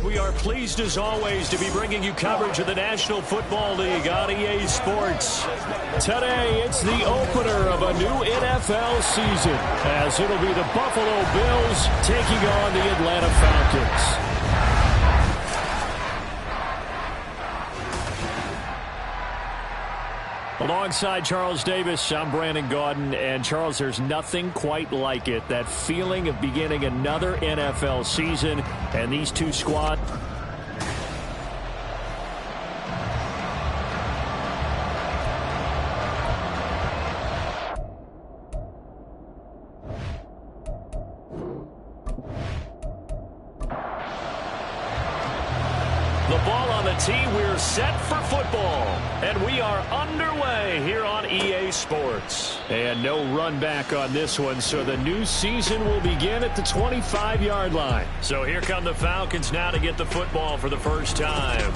We are pleased as always to be bringing you coverage of the National Football League on EA Sports. Today, it's the opener of a new NFL season, as it'll be the Buffalo Bills taking on the Atlanta Falcons. Alongside Charles Davis, I'm Brandon Gaudin. And Charles, there's nothing quite like it. That feeling of beginning another NFL season, and these two squads. The ball on the tee, we're set for football. And we are underway here on EA Sports. And no run back on this one, so the new season will begin at the 25-yard line. So here come the Falcons now to get the football for the first time.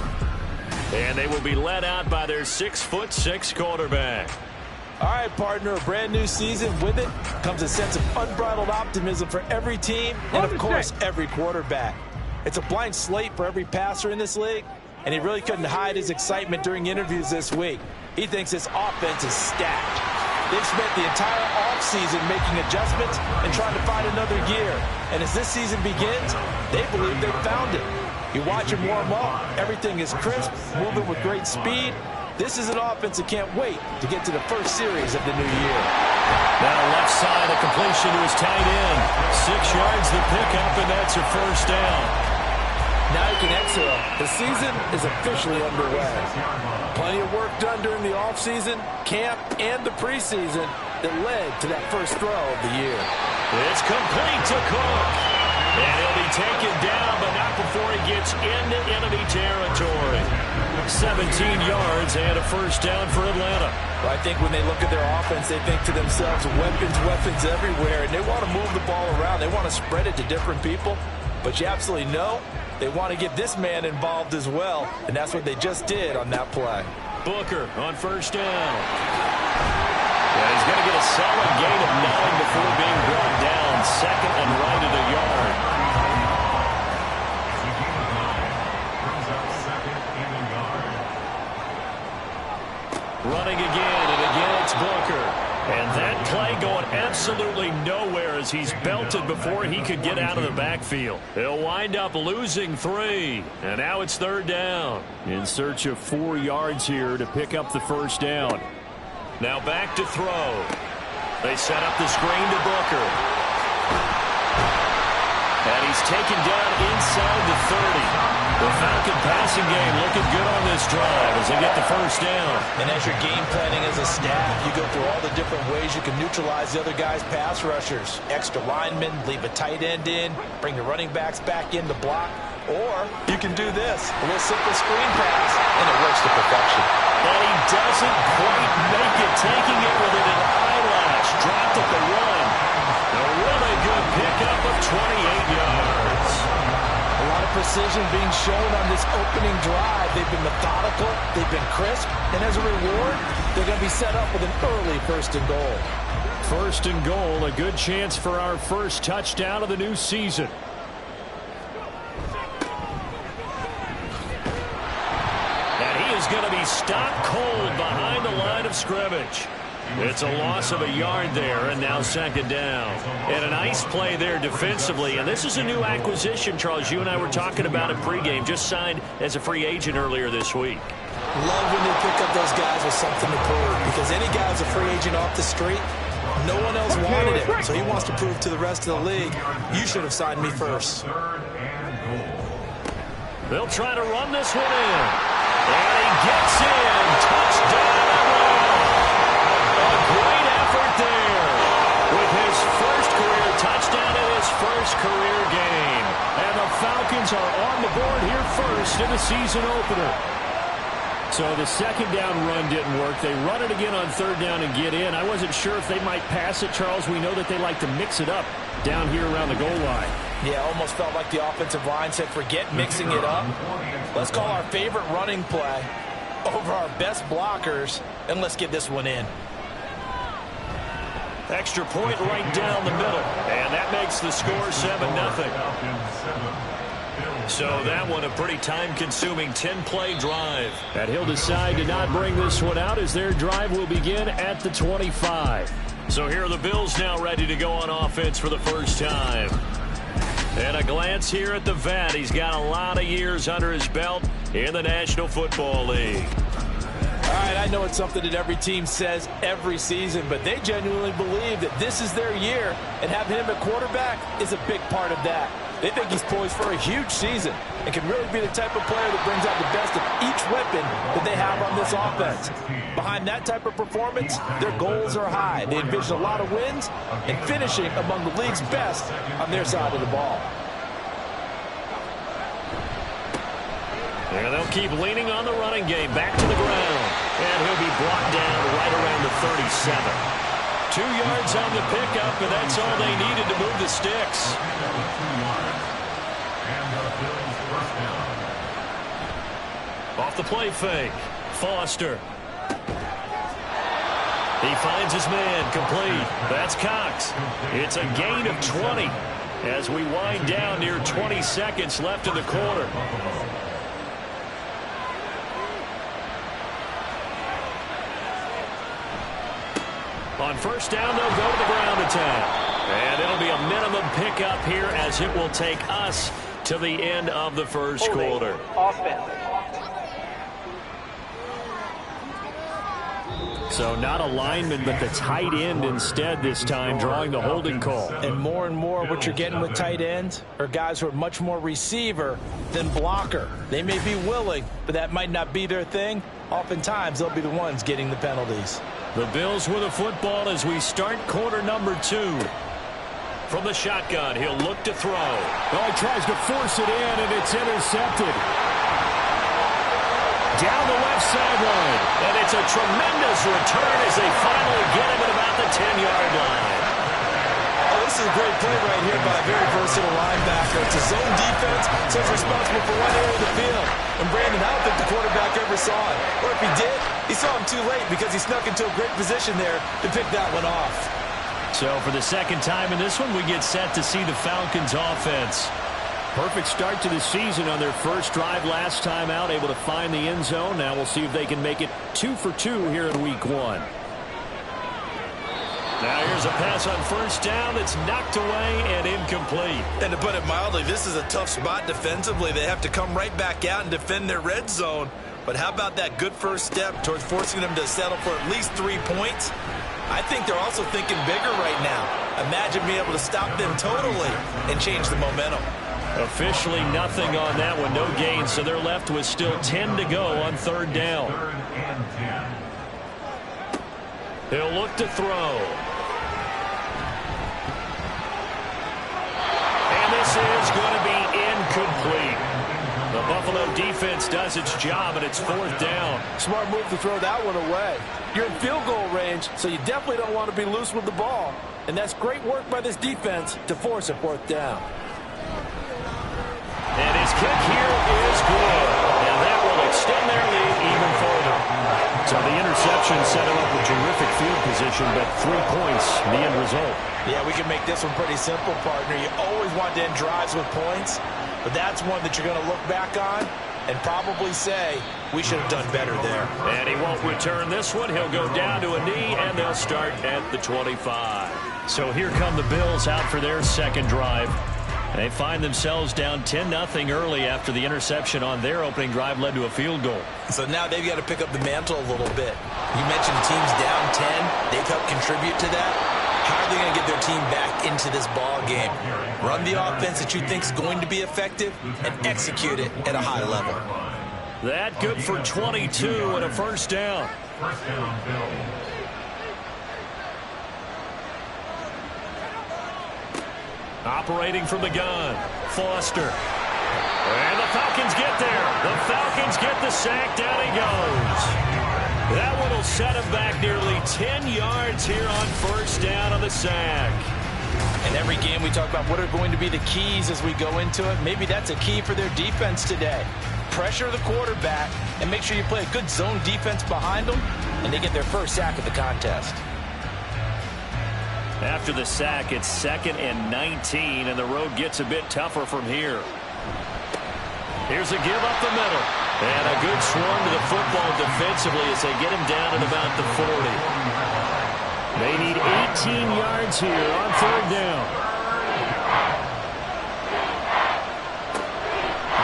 And they will be led out by their 6'6" quarterback. All right, partner, a brand new season. With it comes a sense of unbridled optimism for every team and, of course, every quarterback. It's a blank slate for every passer in this league, and he really couldn't hide his excitement during interviews this week. He thinks this offense is stacked. They've spent the entire offseason making adjustments and trying to find another gear. And as this season begins, they believe they've found it. You watch him warm up, everything is crisp, moving with great speed. This is an offense that can't wait to get to the first series of the new year. Now left side, a completion to his tight end. 6 yards the pickup, and that's a first down. Now you can exhale. The season is officially underway. Plenty of work done during the offseason, camp, and the preseason that led to that first throw of the year. It's complete to Cook. And he'll be taken down, but not before he gets into enemy territory. 17 yards and a first down for Atlanta. Well, I think when they look at their offense, they think to themselves, weapons everywhere, and they want to move the ball around. They want to spread it to different people, but you absolutely know they want to get this man involved as well, and that's what they just did on that play. Booker on first down. Yeah, he's going to get a solid gain of 9 before being brought down. Second and right at a yard. Running again, and again it's Booker. And that play going absolutely nowhere as he's belted before he could get out of the backfield. He'll wind up losing 3. And now it's third down. In search of 4 yards here to pick up the first down. Now back to throw. They set up the screen to Booker. And he's taken down inside the 30. The Falcon passing game looking good on this drive as they get the first down. And as you're game planning as a staff, you go through all the different ways you can neutralize the other guy's pass rushers. Extra linemen, leave a tight end in, bring the running backs back in to block. Or you can do this, a little simple screen pass, and it works to perfection. And he doesn't quite make it, taking it within an eyelash. Dropped at the 1. A really good pickup of 28 yards. A lot of precision being shown on this opening drive. They've been methodical, they've been crisp, and as a reward, they're going to be set up with an early first and goal. First and goal, a good chance for our first touchdown of the new season. And he is going to be stopped cold behind the line of scrimmage. It's a loss of a yard there, and now second down. And a nice play there defensively. And this is a new acquisition, Charles. You and I were talking about it pregame. Just signed as a free agent earlier this week. Love when they pick up those guys with something to prove. Because any guy who's a free agent off the street, no one else wanted it. So he wants to prove to the rest of the league, you should have signed me first. They'll try to run this one in. And he gets in. Touchdown. Great effort there with his first career touchdown in his first career game. And the Falcons are on the board here first in the season opener. So the second down run didn't work. They run it again on third down and get in. I wasn't sure if they might pass it, Charles. We know that they like to mix it up down here around the goal line. Yeah, almost felt like the offensive line said, forget mixing it up. Let's call our favorite running play over our best blockers, and let's get this one in. Extra point right down the middle. And that makes the score 7-0. So that one a pretty time-consuming 10-play drive. And he'll decide to not bring this one out as their drive will begin at the 25. So here are the Bills now ready to go on offense for the first time. And a glance here at the vet. He's got a lot of years under his belt in the National Football League. All right, I know it's something that every team says every season, but they genuinely believe that this is their year, and having him at quarterback is a big part of that. They think he's poised for a huge season and can really be the type of player that brings out the best of each weapon that they have on this offense. Behind that type of performance, their goals are high. They envision a lot of wins and finishing among the league's best on their side of the ball. And they'll keep leaning on the running game. Back to the ground. And he'll be brought down right around the 37. 2 yards on the pickup, and that's all they needed to move the sticks. Off the play fake. Foster. He finds his man, complete. That's Cox. It's a gain of 20 as we wind down near 20 seconds left in the quarter. On first down, they'll go to the ground attack. And it'll be a minimum pickup here as it will take us to the end of the first quarter. So not a lineman, but the tight end instead this time, drawing the holding call. And more what you're getting with tight ends are guys who are much more receiver than blocker. They may be willing, but that might not be their thing. Oftentimes, they'll be the ones getting the penalties. The Bills with a football as we start quarter number 2. From the shotgun, he'll look to throw. Oh, he tries to force it in, and it's intercepted. Down the left sideline. And it's a tremendous return as they finally get him at about the 10-yard line. Oh, this is a great play right here by a very versatile linebacker. It's a zone defense, so he's responsible for one area of the field. And Brandon, I don't think the quarterback ever saw it. Or if he did, he saw him too late because he snuck into a great position there to pick that one off. So for the second time in this one, we get set to see the Falcons offense. Perfect start to the season on their first drive last time out, able to find the end zone. Now we'll see if they can make it 2 for 2 here in week 1. Now here's a pass on first down that's knocked away and incomplete. And to put it mildly, this is a tough spot defensively. They have to come right back out and defend their red zone. But how about that good first step towards forcing them to settle for at least 3 points? I think they're also thinking bigger right now. Imagine being able to stop them totally and change the momentum. Officially nothing on that one, no gain, so they're left with still 10 to go on third down. He'll look to throw. And this is going to be incomplete. The Buffalo defense does its job, and it's fourth down. Smart move to throw that one away. You're in field goal range, so you definitely don't want to be loose with the ball. And that's great work by this defense to force a fourth down. And his kick here is good. And that will extend their lead even further. So the interception set him up with terrific field position, but 3 points, the end result. Yeah, we can make this one pretty simple, partner. You always want to end drives with points, but that's one that you're going to look back on and probably say, we should have done better there. And he won't return this one. He'll go down to a knee, and they'll start at the 25. So here come the Bills out for their second drive. They find themselves down 10-0 early after the interception on their opening drive led to a field goal. So now they've got to pick up the mantle a little bit. You mentioned the team's down 10. They've helped contribute to that. How are they going to get their team back into this ball game? Run the offense that you think is going to be effective and execute it at a high level. That good for 22 and a first down. First down, Bills. Operating from the gun, Foster. And the Falcons get there. The Falcons get the sack. Down he goes. That one will set him back nearly 10 yards here on first down on the sack. In every game we talk about what are going to be the keys as we go into it. Maybe that's a key for their defense today. Pressure the quarterback and make sure you play a good zone defense behind them, and they get their first sack of the contest. After the sack, it's 2nd and 19, and the road gets a bit tougher from here. Here's a give up the middle. And a good swarm to the football defensively as they get him down at about the 40. They need 18 yards here on third down.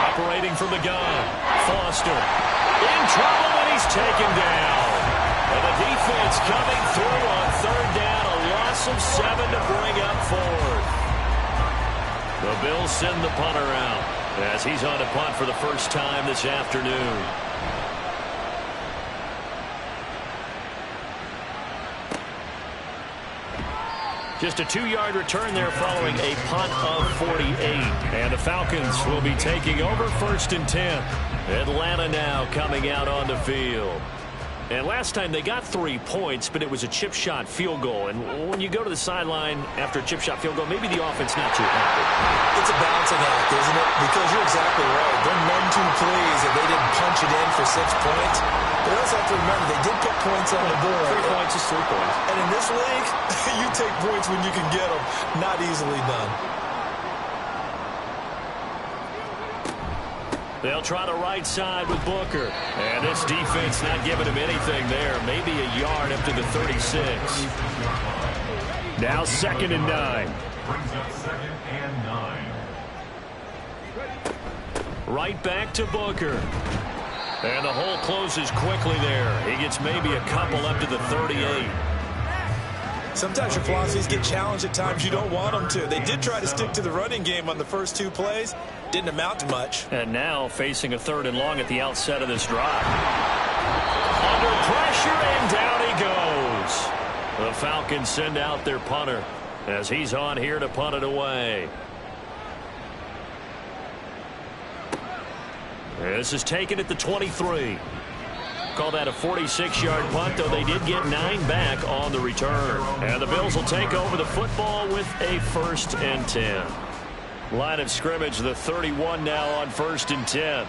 Operating from the gun. Foster in trouble, and he's taken down. And the defense coming through on third down. A loss of 7 to bring up fourth. The Bills send the punter out as he's on to punt for the first time this afternoon. Just a 2-yard return there following a punt of 48. And the Falcons will be taking over first and 10. Atlanta now coming out on the field. And last time they got 3 points, but it was a chip shot field goal. And when you go to the sideline after a chip shot field goal, maybe the offense not too happy. It's a balancing act, isn't it? Because you're exactly right. They're none too pleased that they didn't punch it in for 6 points. But you also have to remember, they did put points on the board. 3 points is 3 points. And in this league, you take points when you can get them. Not easily done. They'll try the right side with Booker. And this defense not giving him anything there. Maybe a yard up to the 36. Now 2nd and 9. Brings up 2nd and 9. Right back to Booker. And the hole closes quickly there. He gets maybe a couple up to the 38. Sometimes your philosophies get challenged at times you don't want them to. They did try to stick to the running game on the first 2 plays. Didn't amount to much. And now facing a 3rd and long at the outset of this drive. Under pressure, and down he goes. The Falcons send out their punter as he's on here to punt it away. This is taken at the 23. Call that a 46-yard punt, though they did get 9 back on the return. And the Bills will take over the football with a 1st and 10. Line of scrimmage, the 31 now on 1st and 10.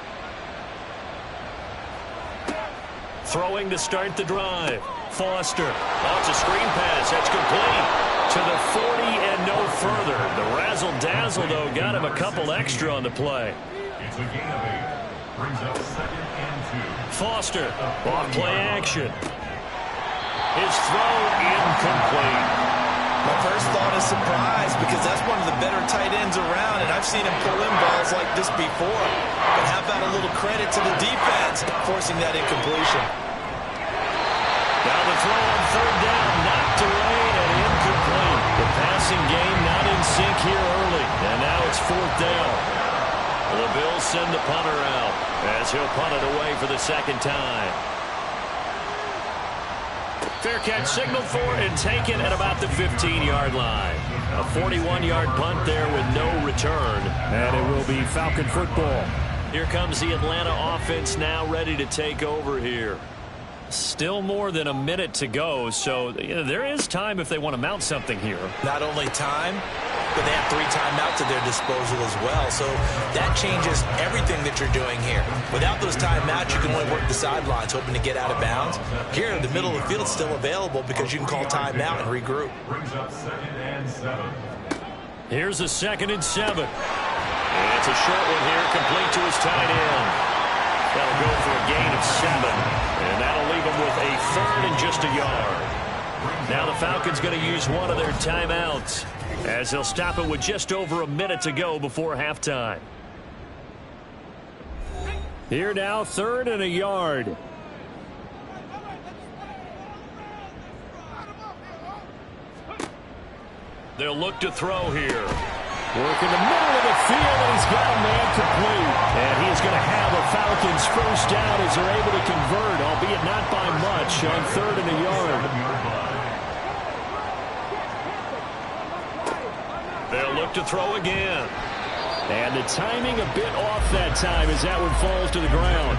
Throwing to start the drive. Foster. Oh, it's a screen pass. That's complete. To the 40 and no further. The razzle-dazzle, though, got him a couple extra on the play. It's a gain of 8. Brings up 2nd and 2. Foster. Off play action. His throw incomplete. My first thought is surprise because that's one of the better tight ends around, and I've seen him pull in balls like this before. But how about a little credit to the defense forcing that incompletion? Now the throw on 3rd down, knocked away and incomplete. The passing game not in sync here early, and now it's 4th down. The Bills send the punter out as he'll punt it away for the 2nd time. Fair catch signaled for and taken at about the 15-yard line. A 41-yard punt there with no return. And it will be Falcon football. Here comes the Atlanta offense now ready to take over here. Still more than a minute to go, so there is time if they want to mount something here. Not only time, but they have 3 timeouts at their disposal as well. So that changes everything that you're doing here. Without those timeouts, you can only work the sidelines, hoping to get out of bounds. Here, the middle of the field is still available because you can call timeout and regroup. Brings up 2nd and 7. Here's a 2nd and 7. And it's a short one here, complete to his tight end. That'll go for a gain of 7. And that'll leave him with a 3rd and just a yard. Now the Falcons going to use one of their timeouts as they'll stop it with just over a minute to go before halftime. Here now, 3rd and a yard. They'll look to throw here. Work in the middle of the field, and he's got a man complete. And he is going to have a Falcons 1st down as they're able to convert, albeit not by much, on 3rd and a yard. They'll look to throw again. And the timing a bit off that time as that one falls to the ground.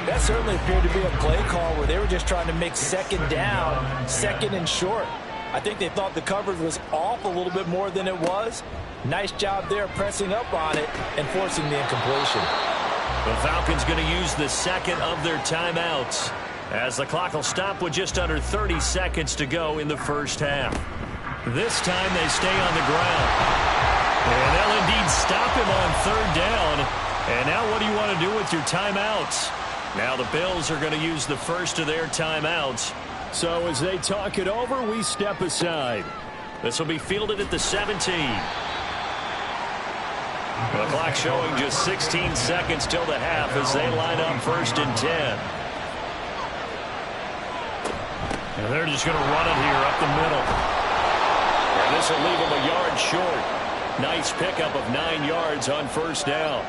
That certainly appeared to be a play call where they were just trying to make 2nd down, 2nd and short. I think they thought the coverage was off a little bit more than it was. Nice job there pressing up on it and forcing the incompletion. The Falcons going to use the 2nd of their timeouts as the clock will stop with just under 30 seconds to go in the 1st half. This time they stay on the ground. And they'll indeed stop him on 3rd down And now what do you want to do with your timeouts? Now the Bills are going to use the first of their timeouts. So as they talk it over, we step aside. This will be fielded at the 17. The clock showing just 16 seconds till the half as they line up 1st and 10. And they're just going to run it here up the middle. And this will leave them a yard short. Nice pickup of 9 yards on 1st down.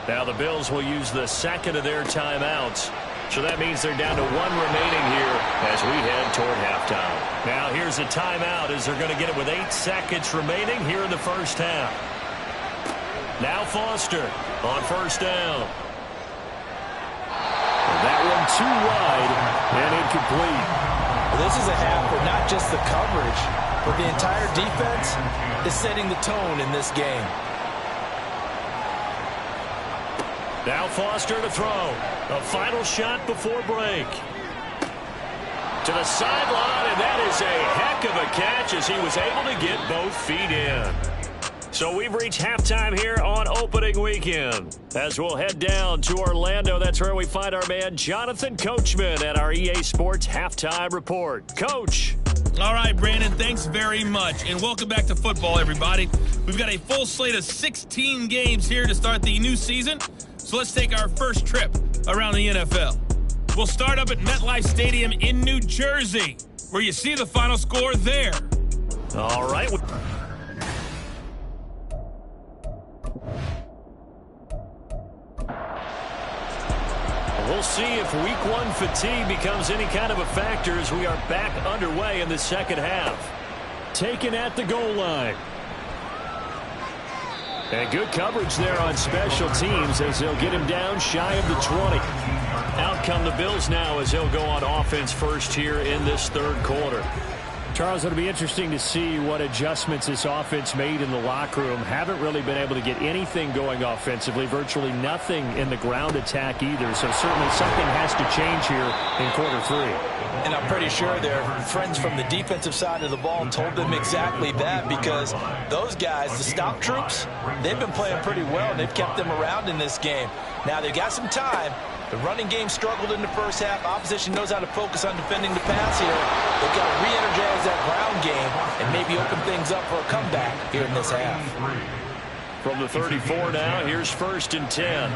Now the Bills will use the second of their timeouts. So that means they're down to 1 remaining here as we head toward halftime. Now here's a timeout as they're going to get it with 8 seconds remaining here in the 1st half. Now Foster on 1st down. And that one too wide and incomplete. Well, this is a half where not just the coverage, but the entire defense is setting the tone in this game. Now Foster to throw. A final shot before break. To the sideline, and that is a heck of a catch as he was able to get both feet in. So we've reached halftime here on opening weekend. As we'll head down to Orlando, that's where we find our man Jonathan Coachman at our EA Sports Halftime Report. Coach. All right, Brandon, thanks very much. And welcome back to football, everybody. We've got a full slate of 16 games here to start the new season. So let's take our first trip around the NFL. We'll start up at MetLife Stadium in New Jersey, where you see the final score there. All right. We'll see if week 1 fatigue becomes any kind of a factor as we are back underway in the second half. Taken at the goal line. And good coverage there on special teams as they'll get him down shy of the 20. Out come the Bills now as they'll go on offense first here in this 3rd quarter. Charles, it'll be interesting to see what adjustments this offense made in the locker room. Haven't really been able to get anything going offensively, virtually nothing in the ground attack either. So certainly something has to change here in quarter 3. And I'm pretty sure their friends from the defensive side of the ball told them exactly that, because those guys, the stop troops, they've been playing pretty well. They've kept them around in this game. Now they've got some time. The running game struggled in the first half. Opposition knows how to focus on defending the pass here. They've got to re-energize that ground game and maybe open things up for a comeback here in this half. From the 34 now, here's 1st and 10.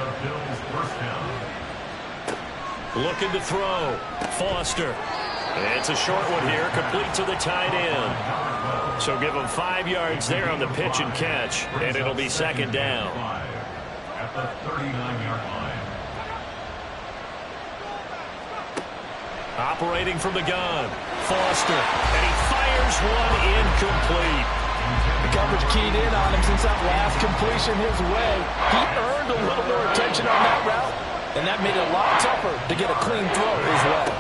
Looking to throw. Foster. It's a short one here, complete to the tight end. So give him 5 yards there on the pitch and catch, and it'll be 2nd down. At the 39-yard line. Operating from the gun, Foster, and he fires one incomplete. The coverage keyed in on him since that last completion his way. He earned a little more attention on that route, and that made it a lot tougher to get a clean throw his way.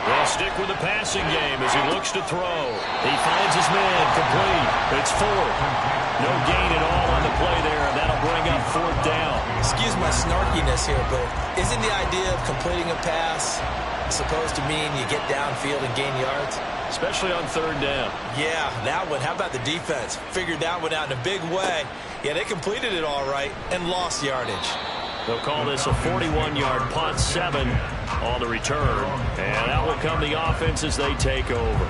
They'll stick with the passing game as he looks to throw. He finds his man, complete. It's 4th. No gain at all on the play there, and that'll bring up 4th down. Excuse my snarkiness here, but isn't the idea of completing a pass supposed to mean you get downfield and gain yards? Especially on 3rd down. Yeah, that one. How about the defense? Figured that one out in a big way. Yeah, they completed it all right and lost yardage. They'll call this a 41-yard punt, 7 on the return. And out will come the offense as they take over.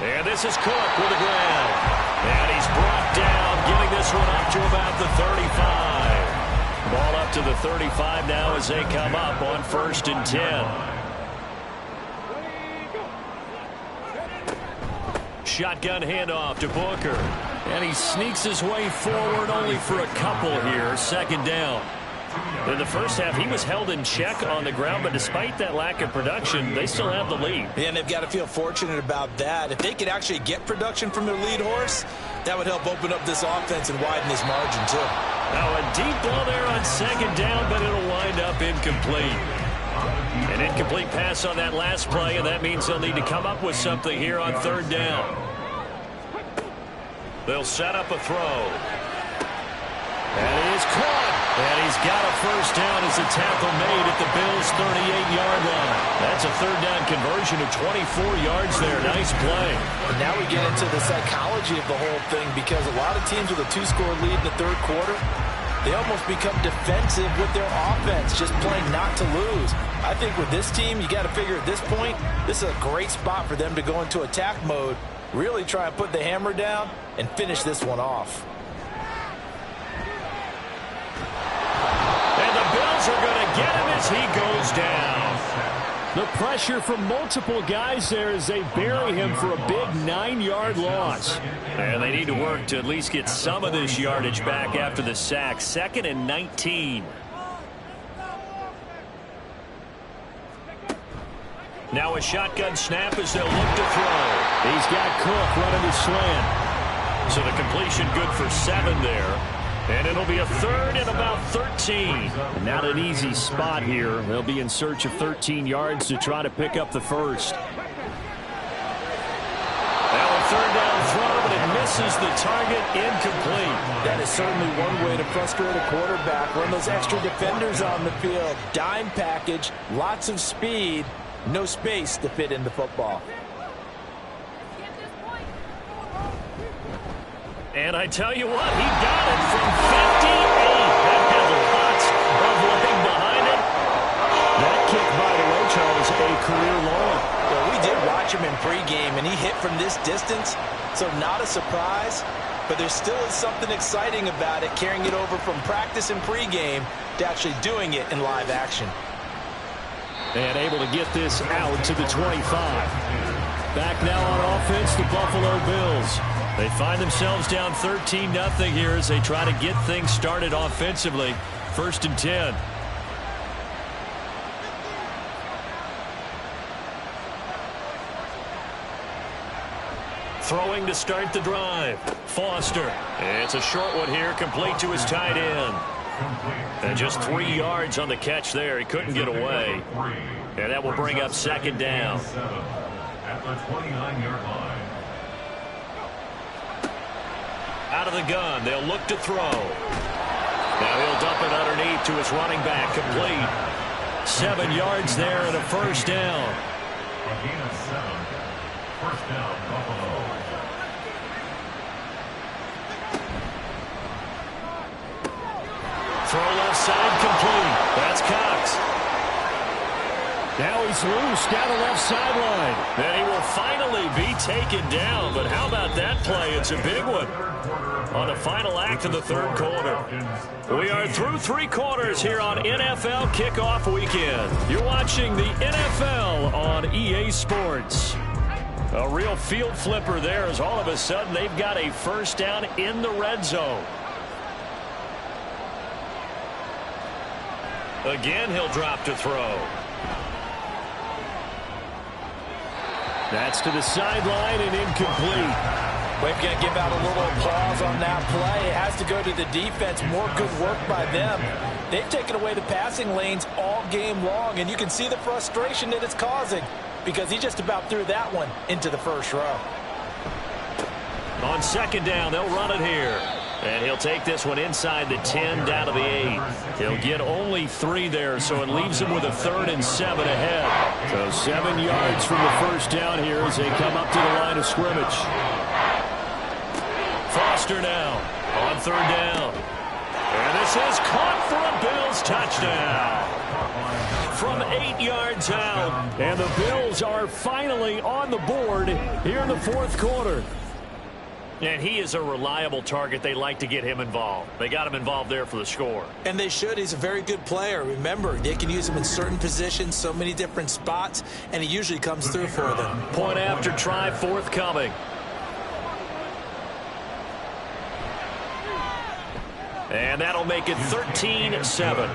And this is Cook with the ground. And he's brought down, getting this one up to about the 35. Ball up to the 35 now as they come up on 1st and 10. Shotgun handoff to Booker. And he sneaks his way forward only for a couple here. 2nd down. In the first half, he was held in check on the ground, but despite that lack of production, they still have the lead. Yeah, and they've got to feel fortunate about that. If they could actually get production from their lead horse, that would help open up this offense and widen this margin, too. Now a deep ball there on 2nd down, but it'll wind up incomplete. An incomplete pass on that last play, and that means they'll need to come up with something here on 3rd down. They'll set up a throw. And it is caught. And he's got a first down as a tackle made at the Bills' 38-yard line. That's a third down conversion of 24 yards there. Nice play. And now we get into the psychology of the whole thing, because a lot of teams with a 2-score lead in the third quarter, they almost become defensive with their offense, just playing not to lose. I think with this team, you got to figure at this point, this is a great spot for them to go into attack mode, really try and put the hammer down and finish this one off. And the Bills are going to get him as he goes down. The pressure from multiple guys there as they bury him for a big 9-yard loss. And they need to work to at least get some of this yardage back after the sack. 2nd and 19. Now a shotgun snap as they'll look to throw. He's got Cook running the slant. So the completion good for 7 there. And it'll be a 3rd and about 13. Not an easy spot here. They'll be in search of 13 yards to try to pick up the first. Now a 3rd down throw, but it misses the target, incomplete. That is certainly one way to frustrate a quarterback. Run those extra defenders on the field. Dime package, lots of speed, no space to fit in the football. And I tell you what, he got it from 58. That had lots of leg behind it. That kick, by the way, Charles, a career long. Well, we did watch him in pregame, and he hit from this distance, so not a surprise. But there still is something exciting about it, carrying it over from practice and pregame to actually doing it in live action. And able to get this out to the 25. Back now on offense, the Buffalo Bills. They find themselves down 13-0 here as they try to get things started offensively. 1st and 10. Throwing to start the drive. Foster. It's a short one here, complete to his tight end. And just 3 yards on the catch there. He couldn't get away. And that will bring up 2nd down. At the 29-yard line. Out of the gun, they'll look to throw. Now he'll dump it underneath to his running back, complete. 7 yards there and a first down. Again at 7. First down, Buffalo. Throw left side, complete. That's Cox. Now he's loose down the left sideline. And he will finally be taken down. But how about that play? It's a big one on the final act of the third quarter. We are through 3 quarters here on NFL Kickoff Weekend. You're watching the NFL on EA Sports. A real field flipper there as all of a sudden they've got a first down in the red zone. Again, he'll drop to throw. That's to the sideline and incomplete. We're going to give out a little applause on that play. It has to go to the defense. More good work by them. They've taken away the passing lanes all game long, and you can see the frustration that it's causing because he just about threw that one into the first row. On 2nd down, they'll run it here. And he'll take this one inside the 10 down to the 8. He'll get only 3 there, so it leaves him with a 3rd and 7 ahead. So 7 yards from the first down here as they come up to the line of scrimmage. Foster now on 3rd down. And this is caught for a Bills touchdown. From 8 yards out. And the Bills are finally on the board here in the 4th quarter. And he is a reliable target. They like to get him involved. They got him involved there for the score. And they should. He's a very good player. Remember, they can use him in certain positions, so many different spots, and he usually comes through for them. Point after try forthcoming. And that'll make it 13-7.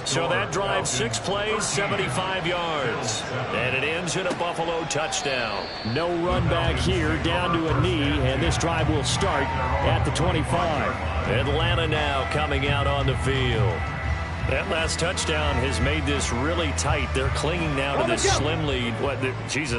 So that drive 6 plays, 75 yards. And it ends in a Buffalo touchdown. No run back here, down to a knee, and this drive will start at the 25. Atlanta now coming out on the field. That last touchdown has made this really tight. They're clinging now to this slim lead.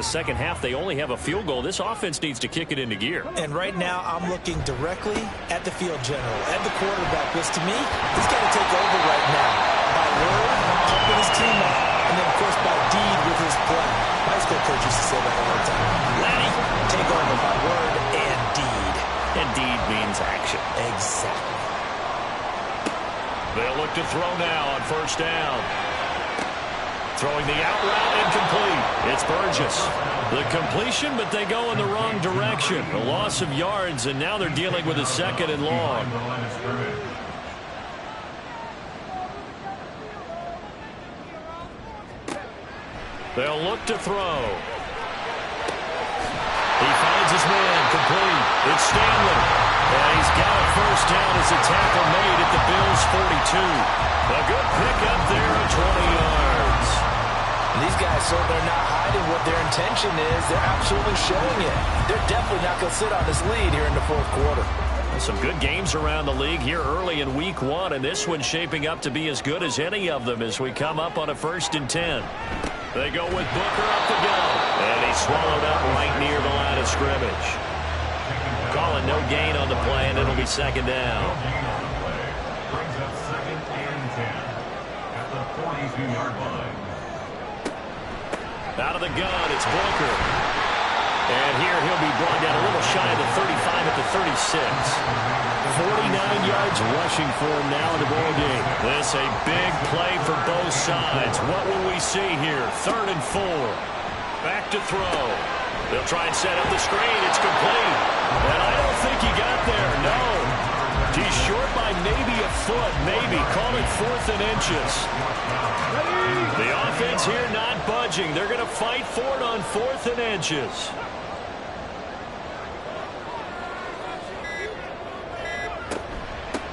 Second half, they only have a field goal. This offense needs to kick it into gear. And right now, I'm looking directly at the field general, at the quarterback, which to me, he's got to take over right now. By word, pumping his team up, and then, of course, by deed with his play. My high school coach used to say that all the time. Lenny, take over by word and deed. And deed means action. Exactly. They'll look to throw now on first down. Throwing the out route incomplete. It's Burgess. The completion, but they go in the wrong direction. A loss of yards, and now they're dealing with a second and long. They'll look to throw. He finds his man, complete. It's Stanley. And he's got it first down as a tackle made at the Bills' 42. A good pickup there at 20 yards. And these guys, so they're not hiding what their intention is. They're absolutely showing it. They're definitely not going to sit on this lead here in the fourth quarter. Some good games around the league here early in week one, and this one's shaping up to be as good as any of them as we come up on a 1st and 10. They go with Booker up the go. And he's swallowed up right near the line of scrimmage. Calling no gain on the play, and it'll be second down. Brings up 2nd and 10 at the 42-yard line. Out of the gun, it's Booker. And here he'll be brought down a little shy of the 35 at the 36. 49 yards rushing for him now in the ball game. This a big play for both sides. What will we see here? 3rd and 4. Back to throw. They'll try and set up the screen. It's complete. And I don't think he got there. No. He's short by maybe a foot. Maybe. Call it 4th and inches. The offense here not budging. They're going to fight for it on 4th and inches.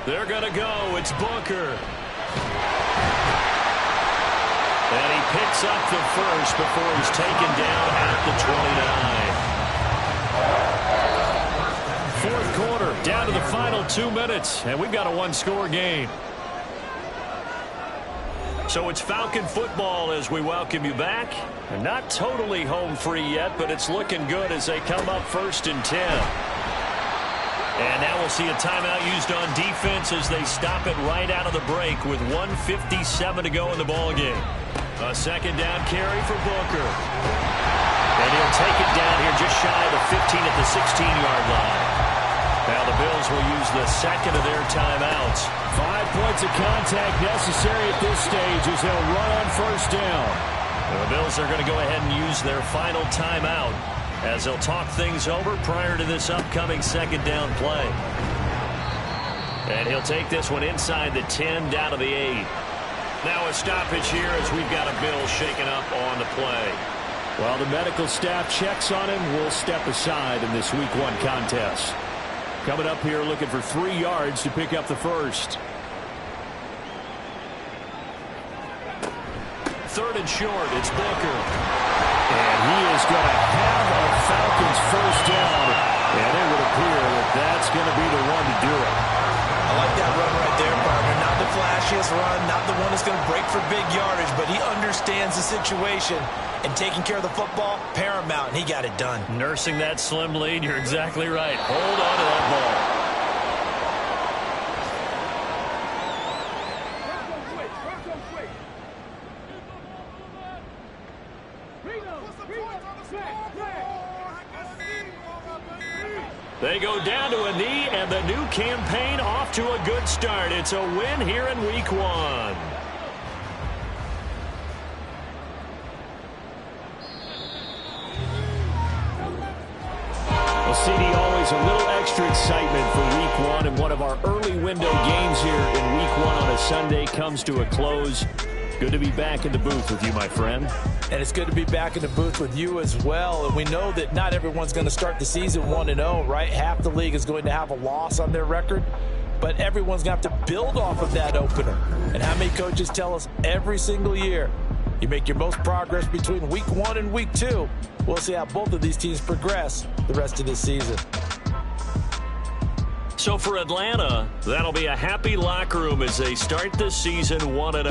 They're going to go. It's Booker. And he picks up the first before he's taken down at the 29. Fourth quarter, down to the final 2 minutes, and we've got a one-score game. So it's Falcon football as we welcome you back. And not totally home free yet, but it's looking good as they come up 1st and 10. And now we'll see a timeout used on defense as they stop it right out of the break with 1:57 to go in the ballgame. A second down carry for Booker. And he'll take it down here just shy of the 15 at the 16-yard line. Now the Bills will use the second of their timeouts. 5 points of contact necessary at this stage as they'll run on first down. The Bills are going to go ahead and use their final timeout as they'll talk things over prior to this upcoming second down play. And he'll take this one inside the 10 down to the 8. Now a stoppage here as we've got a Bill shaken up on the play. While the medical staff checks on him, we'll step aside in this week 1 contest. Coming up here looking for 3 yards to pick up the first. 3rd and short, it's Booker. And he is going to have a Falcons first down. And it would appear that that's going to be the one to do it. I like that run right there, partner. Not the flashiest run, not the one that's going to break for big yardage, but he understands the situation. And taking care of the football, paramount, and he got it done. Nursing that slim lead, you're exactly right. Hold on to that ball. They go down to a knee, and the new campaign off to a good start. It's a win here in week 1. Well, CD, always a little extra excitement for week 1, and one of our early window games here in week 1 on a Sunday comes to a close. Good to be back in the booth with you, my friend. And it's good to be back in the booth with you as well. And we know that not everyone's going to start the season 1-0, right? Half the league is going to have a loss on their record. But everyone's going to have to build off of that opener. And how many coaches tell us every single year, you make your most progress between week 1 and week 2. We'll see how both of these teams progress the rest of this season. So for Atlanta, that'll be a happy locker room as they start this season 1-0.